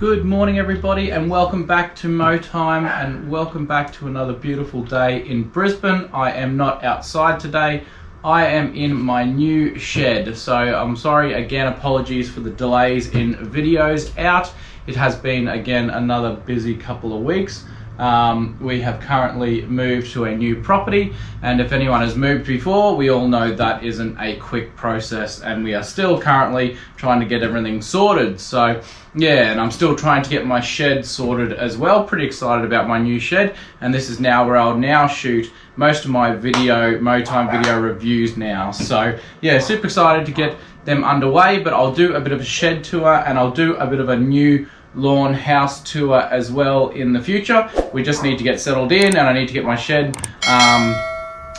Good morning everybody, and welcome back to MOW Time, and welcome back to another beautiful day in Brisbane. I am not outside today, I am in my new shed. So I'm sorry again, apologies for the delays in videos out. It has been again another busy couple of weeks. We have currently moved to a new property, and if anyone has moved before, we all know that isn't a quick process, and we are still currently trying to get everything sorted. So yeah, and I'm still trying to get my shed sorted as well. Pretty excited about my new shed, and this is now where I'll now shoot most of my MOW Time video reviews now. So yeah, super excited to get them underway, but I'll do a bit of a shed tour and I'll do a bit of a new lawn house tour as well in the future. We just need to get settled in, and I need to get my shed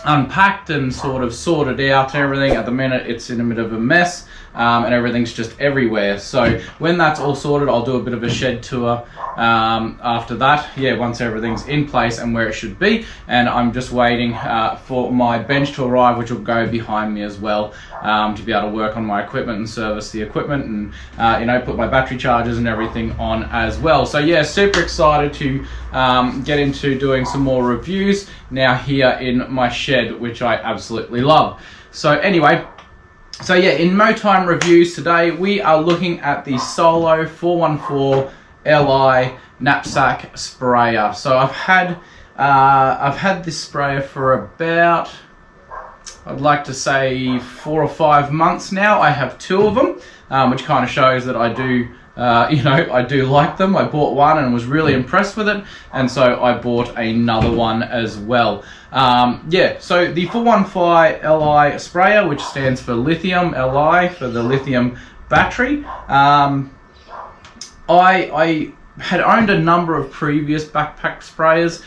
unpacked and sort of sorted out and everything. At the minute it's in a bit of a mess, and everything's just everywhere. So when that's all sorted, I'll do a bit of a shed tour after that, yeah, once everything's in place and where it should be. And I'm just waiting for my bench to arrive, which will go behind me as well, to be able to work on my equipment and service the equipment, and you know, put my battery chargers and everything on as well. So yeah, super excited to get into doing some more reviews now here in my shed, which I absolutely love. So anyway, so yeah, in MOW Time reviews today, we are looking at the Solo 414 Li knapsack sprayer. So I've had this sprayer for about, I'd like to say 4 or 5 months now. I have 2 of them, which kind of shows that I do, you know, I do like them. I bought one and was really impressed with it, and so I bought another one as well. Yeah, so the 415 Li sprayer, which stands for lithium, Li for the lithium battery. I had owned a number of previous backpack sprayers,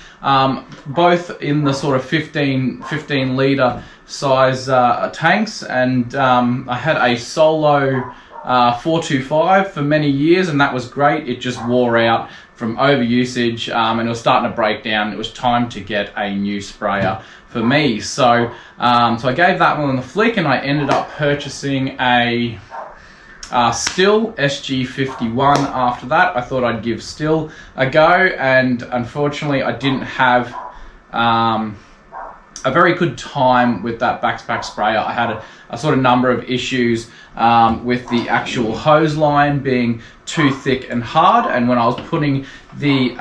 both in the sort of 15 litre size tanks, and I had a Solo 425 for many years, and that was great. It just wore out from overusage, and it was starting to break down. It was time to get a new sprayer for me. So so I gave that one the flick, and I ended up purchasing a Stihl SG51 after that. I thought I'd give Stihl a go, and unfortunately I didn't have a very good time with that backpack sprayer. I had a sort of number of issues with the actual hose line being too thick and hard, and when I was putting the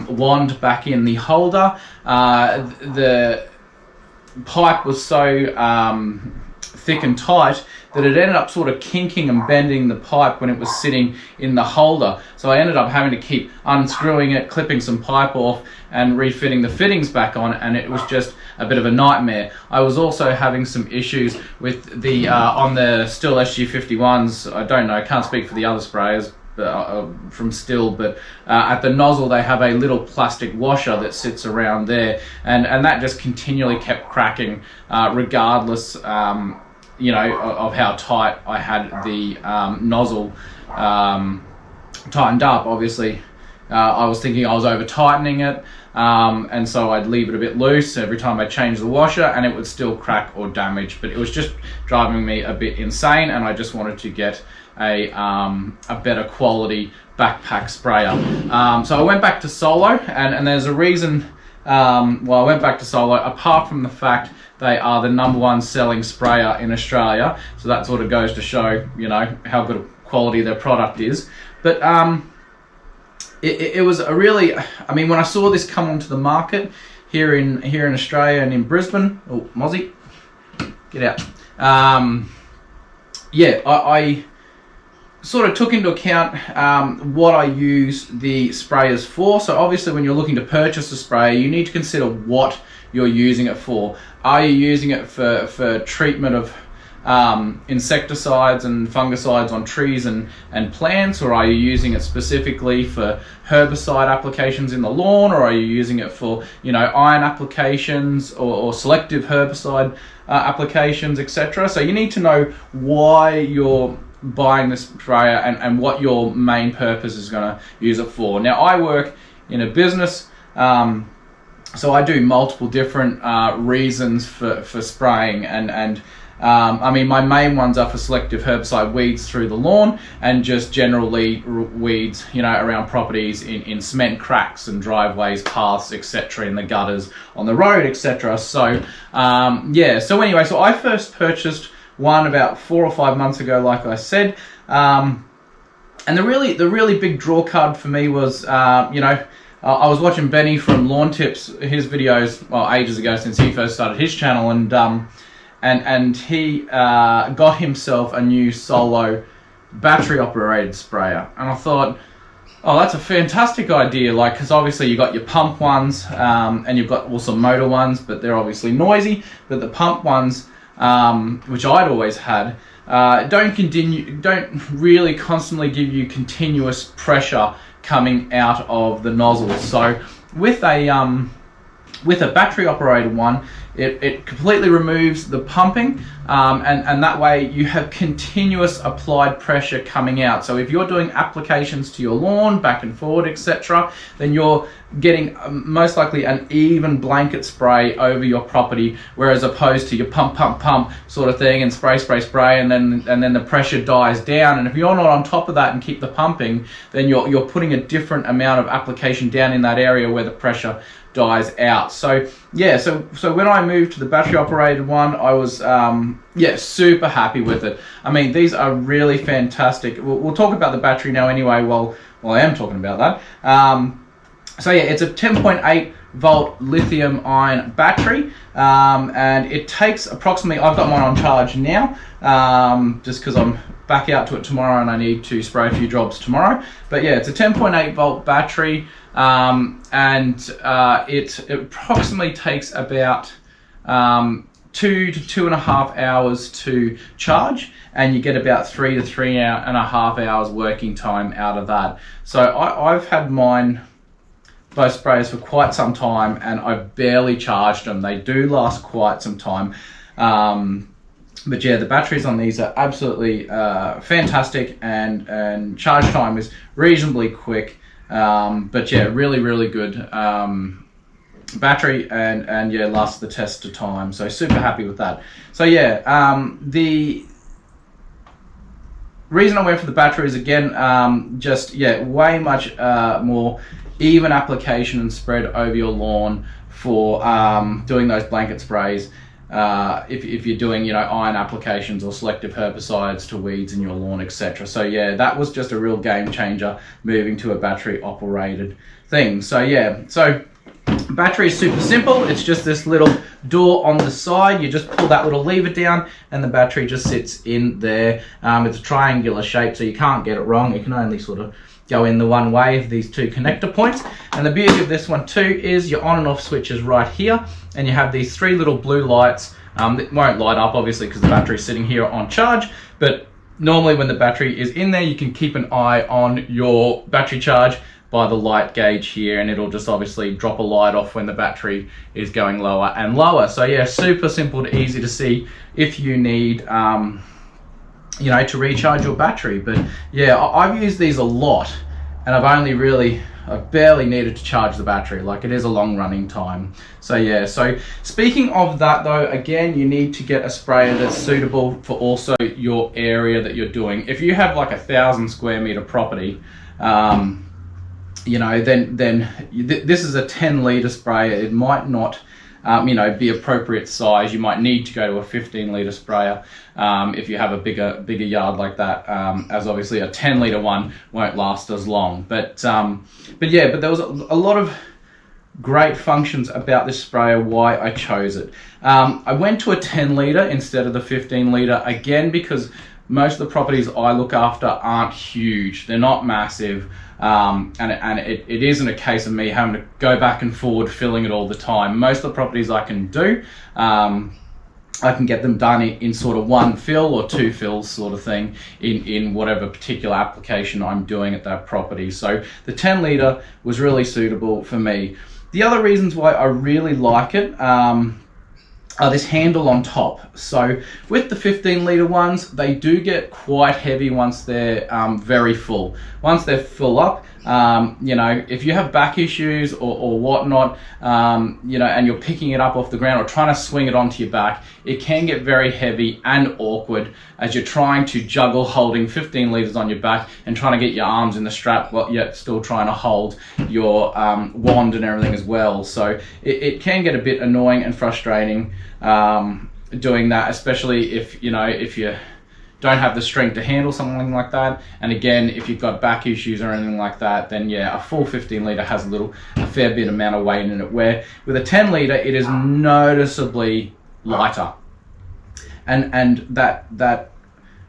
wand back in the holder, the pipe was so thick and tight that it ended up sort of kinking and bending the pipe when it was sitting in the holder. So I ended up having to keep unscrewing it, clipping some pipe off, and refitting the fittings back on, and it was just a bit of a nightmare. I was also having some issues with the on the Stihl SG51s. I don't know, I can't speak for the other sprayers from Stihl, but at the nozzle they have a little plastic washer that sits around there, and that just continually kept cracking, regardless you know, of how tight I had the nozzle tightened up. Obviously I was thinking I was over tightening it, and so I'd leave it a bit loose every time I changed the washer, and it would still crack or damage. But it was just driving me a bit insane, and I just wanted to get a better quality backpack sprayer. So I went back to Solo, and there's a reason why I went back to Solo, apart from the fact they are the #1 selling sprayer in Australia. So that sort of goes to show, you know, how good a quality their product is. But it was a really, I mean, when I saw this come onto the market here in Australia and in Brisbane, oh, Mozzie, get out. Yeah, I sort of took into account what I use the sprayers for. So obviously when you're looking to purchase a sprayer, you need to consider what you're using it for. Are you using it for treatment of insecticides and fungicides on trees and plants, or are you using it specifically for herbicide applications in the lawn, or are you using it for, you know, iron applications or selective herbicide applications, etc. So you need to know why you're buying this sprayer and what your main purpose is going to use it for. Now I work in a business, so I do multiple different reasons for spraying, and I mean, my main ones are for selective herbicide weeds through the lawn and just generally weeds, you know, around properties in cement cracks and driveways, paths, etc., in the gutters on the road, etc. So yeah, so anyway, so I first purchased one about 4 or 5 months ago, like I said, and the really big draw card for me was, you know, I was watching Benny from Lawn Tips, his videos, well, ages ago, since he first started his channel, and he got himself a new solo battery operated sprayer, and I thought, oh, that's a fantastic idea, like, because obviously you got your pump ones, and you've got also motor ones, but they're obviously noisy, but the pump ones, which I'd always had, don't really constantly give you continuous pressure coming out of the nozzle. So with a battery operated one, it completely removes the pumping, and that way you have continuous applied pressure coming out. So if you're doing applications to your lawn back and forward, etc., then you're getting most likely an even blanket spray over your property, whereas opposed to your pump sort of thing and spray, and then the pressure dies down. And if you're not on top of that and keep the pumping, then you're putting a different amount of application down in that area where the pressure dies out. So yeah, so when I moved to the battery operated one, I was yeah, super happy with it. I mean, these are really fantastic. We'll talk about the battery now anyway. Well, I am talking about that. So yeah, it's a 10.8 volt lithium ion battery, and it takes approximately, I've got mine on charge now, just because I'm back out to it tomorrow and I need to spray a few jobs tomorrow. But yeah, it's a 10.8 volt battery, and it approximately takes about 2 to 2.5 hours to charge, and you get about 3 to 3.5 hours working time out of that. So I've had mine, both sprayers, for quite some time, and I've barely charged them. They do last quite some time, but yeah, the batteries on these are absolutely fantastic, and charge time is reasonably quick, but yeah, really good battery, and yeah, lasts the test of time, so super happy with that. So yeah, the reason I went for the battery is, again, just yeah, way much more even application and spread over your lawn for doing those blanket sprays, if you're doing, you know, iron applications or selective herbicides to weeds in your lawn, etc. So yeah, that was just a real game changer, moving to a battery operated thing. So yeah, so battery is super simple. It's just this little door on the side. You just pull that little lever down and the battery just sits in there. It's a triangular shape, so you can't get it wrong. It can only sort of go in the one way of these two connector points. And the beauty of this one too is your on and off switch is right here, and you have these 3 little blue lights that won't light up obviously because the battery's sitting here on charge, but normally when the battery is in there, you can keep an eye on your battery charge by the light gauge here, and it'll just obviously drop a light off when the battery is going lower and lower. So yeah, super simple and easy to see if you need you know, to recharge your battery. But yeah, I've used these a lot, and I've barely needed to charge the battery. Like, it is a long running time. So yeah, so speaking of that though, again, you need to get a sprayer that's suitable for also your area that you're doing. If you have like 1,000 square meter property, you know, then this is a 10 litre sprayer. It might not you know, be appropriate size. You might need to go to a 15 litre sprayer if you have a bigger yard like that, as obviously a 10 litre one won't last as long. But yeah, but there was a lot of great functions about this sprayer, why I chose it. I went to a 10 litre instead of the 15 litre, again, because most of the properties I look after aren't huge. They're not massive. And it isn't a case of me having to go back and forward filling it all the time. Most of the properties I can do, I can get them done in sort of 1 fill or 2 fills sort of thing in whatever particular application I'm doing at that property. So the 10 litre was really suitable for me. The other reasons why I really like it, this handle on top. So with the 15 litre ones, they do get quite heavy once they're very full. Once they're full up, you know, if you have back issues or whatnot, you know, and you're picking it up off the ground or trying to swing it onto your back, it can get very heavy and awkward as you're trying to juggle holding 15 litres on your back and trying to get your arms in the strap, but yet still trying to hold your wand and everything as well. So it can get a bit annoying and frustrating doing that, especially if, you know, if you don't have the strength to handle something like that. And again, if you've got back issues or anything like that, then yeah, a full 15 litre has a fair bit amount of weight in it, where with a 10 litre, it is noticeably lighter. And that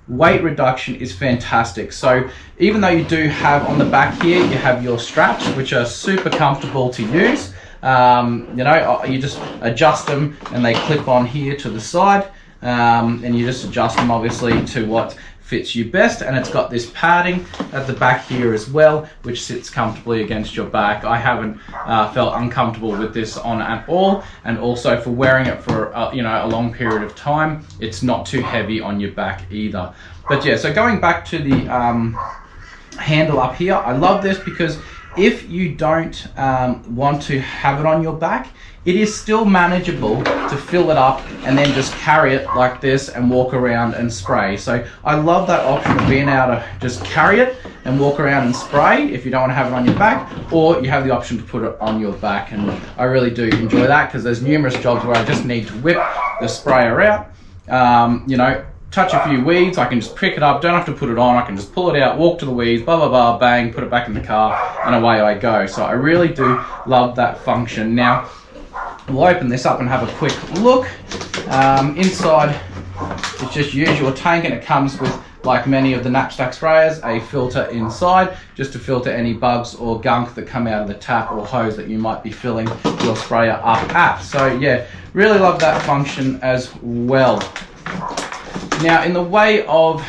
weight reduction is fantastic. So even though you do have on the back here, you have your straps, which are super comfortable to use. You know, you just adjust them and they clip on here to the side. And you just adjust them obviously to what fits you best, and it's got this padding at the back here as well, which sits comfortably against your back. I haven't felt uncomfortable with this on at all, and also for wearing it for you know, a long period of time, it's not too heavy on your back either. But yeah, so going back to the handle up here, I love this because if you don't want to have it on your back, it is still manageable to fill it up and then just carry it like this and walk around and spray. So I love that option of being able to just carry it and walk around and spray if you don't want to have it on your back, or you have the option to put it on your back. And I really do enjoy that because there's numerous jobs where I just need to whip the sprayer out, you know, touch a few weeds, I can just pick it up, don't have to put it on, I can just pull it out, walk to the weeds, blah, blah, blah, bang, put it back in the car, and away I go. So I really do love that function. Now, we'll open this up and have a quick look. Inside, it's just usual tank, and it comes with, like many of the knapsack sprayers, a filter inside, just to filter any bugs or gunk that come out of the tap or hose that you might be filling your sprayer up at. So yeah, really love that function as well. Now, in the way of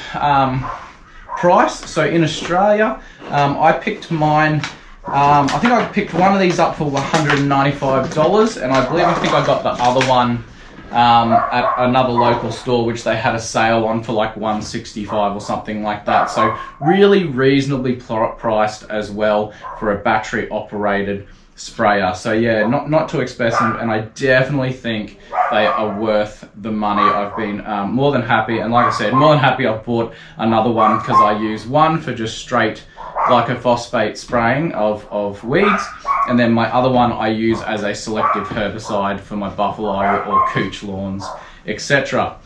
price, so in Australia, I picked mine, I think I picked one of these up for $195, and I think I got the other one at another local store, which they had a sale on for like $165 or something like that. So really reasonably priced as well for a battery operated sprayer. So yeah, not too expensive, and I definitely think they are worth the money. I've been more than happy, and like I said, more than happy I've bought another one because I use one for just straight glyphosate spraying of weeds, and then my other one I use as a selective herbicide for my buffalo or cooch lawns, etc.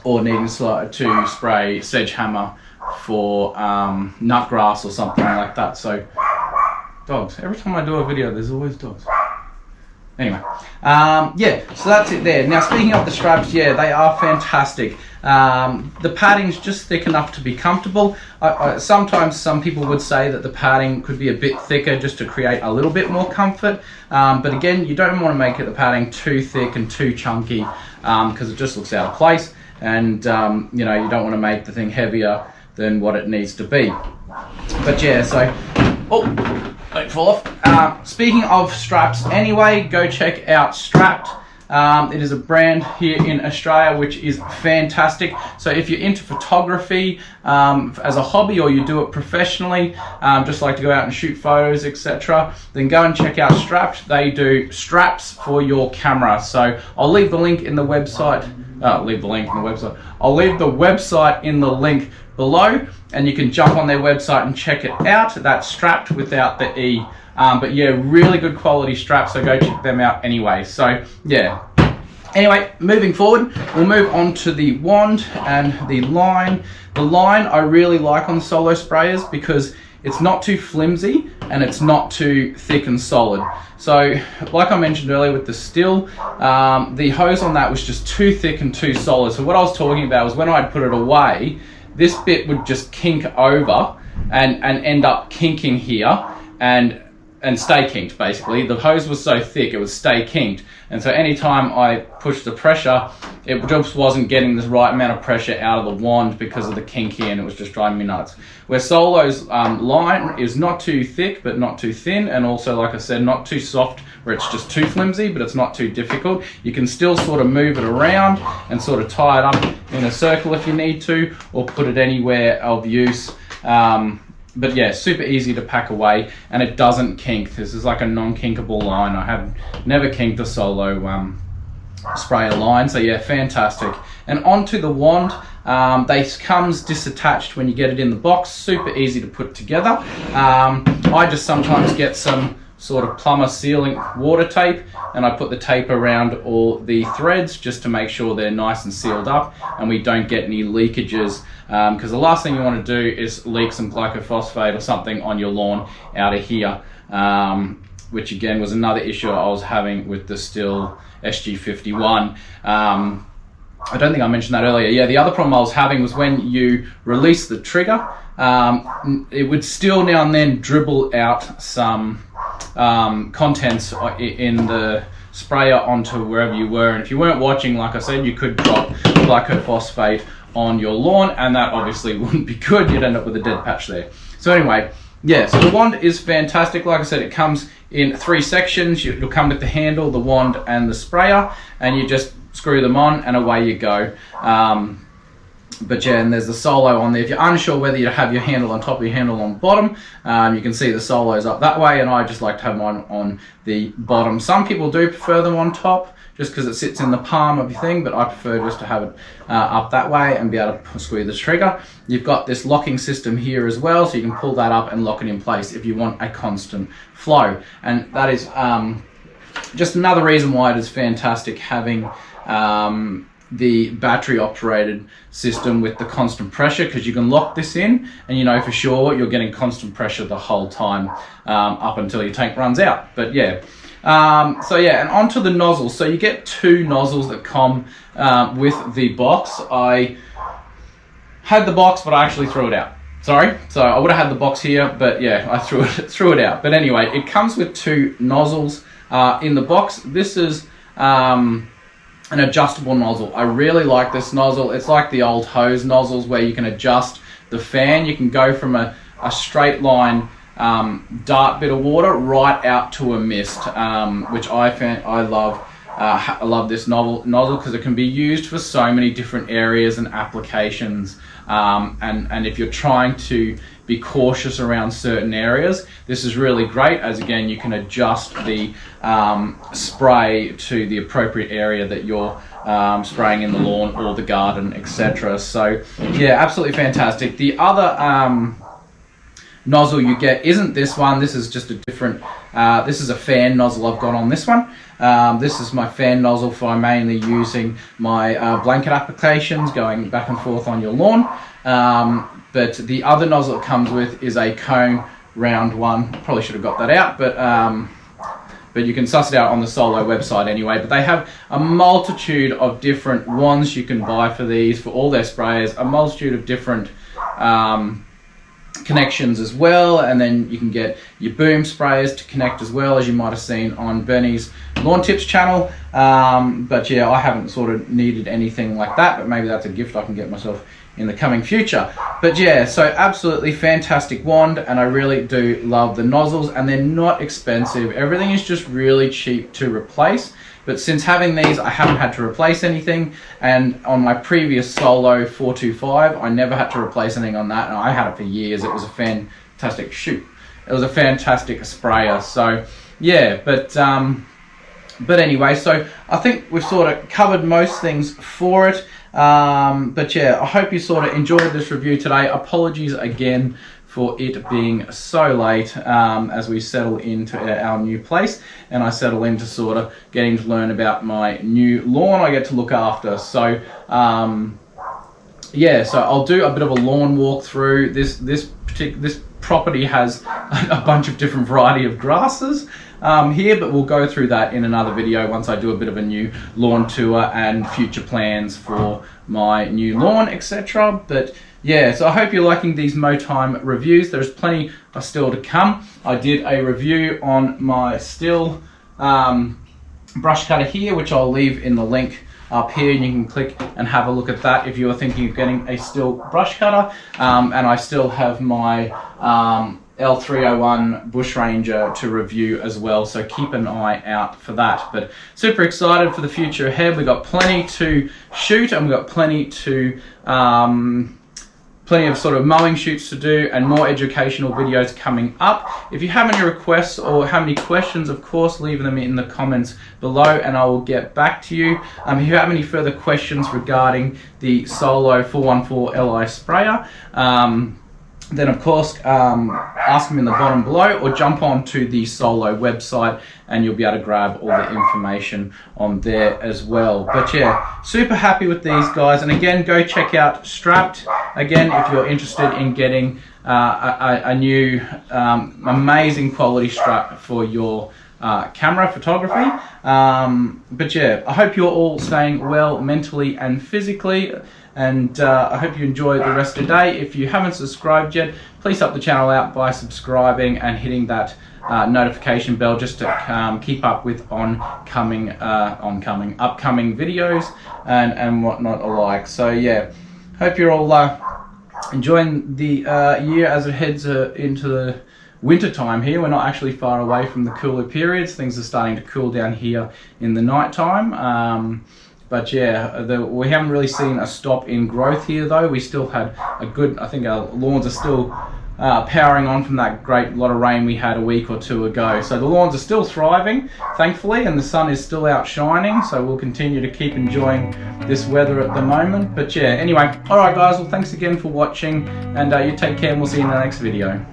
Or needing to spray sedgehammer for nutgrass or something like that. So dogs. Every time I do a video, there's always dogs. Anyway, yeah, so that's it there. Now, speaking of the straps, yeah, they are fantastic. The padding's just thick enough to be comfortable. Sometimes some people would say that the padding could be a bit thicker just to create a little bit more comfort. But again, you don't want to make the padding too thick and too chunky because it just looks out of place. And, you know, you don't want to make the thing heavier than what it needs to be. But yeah, so... Oh! Don't fall off. Speaking of straps anyway, go check out Strapped. It is a brand here in Australia which is fantastic. So if you're into photography as a hobby, or you do it professionally, just like to go out and shoot photos, etc., then go and check out Strapped. They do straps for your camera. So I'll leave the link in the website. I'll leave the website in the link below, and you can jump on their website and check it out. That's Strapped without the E. But yeah, really good quality straps, so go check them out anyway. So yeah. Anyway, moving forward, we'll move on to the wand and the line. The line I really like on solo sprayers because it's not too flimsy and it's not too thick and solid. So, like I mentioned earlier with the still, the hose on that was just too thick and too solid. So what I was talking about was when I'd put it away, this bit would just kink over and end up kinking here, and and stay kinked basically. The hose was so thick it would stay kinked, and so anytime I pushed the pressure, it just wasn't getting the right amount of pressure out of the wand because of the kinky, and it was just driving me nuts. Where Solo's line is not too thick but not too thin, and also, like I said, not too soft where it's just too flimsy, but it's not too difficult. You can still sort of move it around and sort of tie it up in a circle if you need to, or put it anywhere of use. But yeah, super easy to pack away, and it doesn't kink. This is like a non-kinkable line. I have never kinked a Solo sprayer line, so yeah, fantastic. And onto the wand, they comes disattached when you get it in the box, super easy to put together. I just sometimes get some sort of plumber sealing water tape, and I put the tape around all the threads just to make sure they're nice and sealed up and we don't get any leakages, because the last thing you want to do is leak some glyphosate or something on your lawn out of here, which again was another issue I was having with the Stihl SG51. I don't think I mentioned that earlier. Yeah, the other problem I was having was when you release the trigger, it would still now and then dribble out some contents in the sprayer onto wherever you were, and if you weren't watching, like I said, you could drop glyphosate on your lawn, and that obviously wouldn't be good. You'd end up with a dead patch there. So anyway, yeah, so the wand is fantastic. Like I said, it comes in 3 sections. It'll come with the handle, the wand, and the sprayer, and you just screw them on and away you go. But yeah, and there's the Solo on there. If you're unsure whether you have your handle on top or your handle on bottom, you can see the Solos up that way, and I just like to have mine on the bottom. Some people do prefer them on top just because it sits in the palm of your thing, but I prefer just to have it up that way and be able to squeeze the trigger. You've got this locking system here as well, so you can pull that up and lock it in place if you want a constant flow. And that is just another reason why it is fantastic having the battery operated system with the constant pressure, because you can lock this in and you know for sure you're getting constant pressure the whole time up until your tank runs out. But yeah, so yeah, and onto the nozzles. So you get 2 nozzles that come with the box. I had the box, but I actually threw it out. Sorry, so I would have had the box here, but yeah, I threw it out. But anyway, it comes with 2 nozzles in the box. This is an adjustable nozzle. I really like this nozzle. It's like the old hose nozzles where you can adjust the fan. You can go from a straight line dart bit of water right out to a mist, which I love. I love this nozzle because it can be used for so many different areas and applications, and if you're trying to be cautious around certain areas, this is really great, as again you can adjust the spray to the appropriate area that you're spraying in the lawn or the garden, etc. So yeah, absolutely fantastic. The other nozzle you get isn't this one. This is just a different, this is a fan nozzle I've got on this one. This is my fan nozzle for mainly using my blanket applications going back and forth on your lawn. But the other nozzle it comes with is a cone round one. Probably should have got that out, but you can suss it out on the Solo website anyway. But they have a multitude of different wands you can buy for these, for all their sprayers, a multitude of different connections as well, and then you can get your boom sprayers to connect as well, as you might have seen on Bernie's Lawn Tips channel. But yeah, I haven't sort of needed anything like that, but maybe that's a gift I can get myself in the coming future. But yeah, so absolutely fantastic wand, and I really do love the nozzles, and they're not expensive. Everything is just really cheap to replace. But since having these, I haven't had to replace anything, and on my previous Solo 425, I never had to replace anything on that, and I had it for years. It was a fantastic It was a fantastic sprayer. So yeah, but anyway, so I think we've sort of covered most things for it. But yeah, I hope you sort of enjoyed this review today. Apologies again for it being so late as we settle into our new place, and I settle into sort of getting to learn about my new lawn I get to look after. So yeah, so I'll do a bit of a lawn walk through. This property has a bunch of different variety of grasses here, but we'll go through that in another video once I do a bit of a new lawn tour and future plans for my new lawn, etc. But yeah, so I hope you're liking these MOW TIME reviews. There's plenty still to come. I did a review on my Stihl brush cutter here, which I'll leave in the link up here, and you can click and have a look at that if you're thinking of getting a Stihl brush cutter. And I still have my L301 Bush Ranger to review as well, so keep an eye out for that. But super excited for the future ahead. We've got plenty to shoot, and we've got plenty of sort of mowing shoots to do, and more educational videos coming up. If you have any requests or have any questions, of course, leave them in the comments below and I will get back to you. If you have any further questions regarding the Solo 414 Li sprayer, then of course ask them in the bottom below, or jump onto the Solo website and you'll be able to grab all the information on there as well. But yeah, super happy with these guys, and again, go check out Strapped again if you're interested in getting a new amazing quality strap for your camera photography. But yeah, I hope you're all staying well mentally and physically, and I hope you enjoy the rest of the day. If you haven't subscribed yet, please help the channel out by subscribing and hitting that notification bell, just to keep up with upcoming videos and whatnot alike. So yeah, hope you're all enjoying the year as it heads into the winter time here. We're not actually far away from the cooler periods. Things are starting to cool down here in the night time. But yeah, we haven't really seen a stop in growth here though. We still had a good, I think our lawns are still powering on from that great lot of rain we had a week or two ago. So the lawns are still thriving, thankfully, and the sun is still out shining. So we'll continue to keep enjoying this weather at the moment. But yeah, anyway, alright guys, well thanks again for watching, and you take care, and we'll see you in the next video.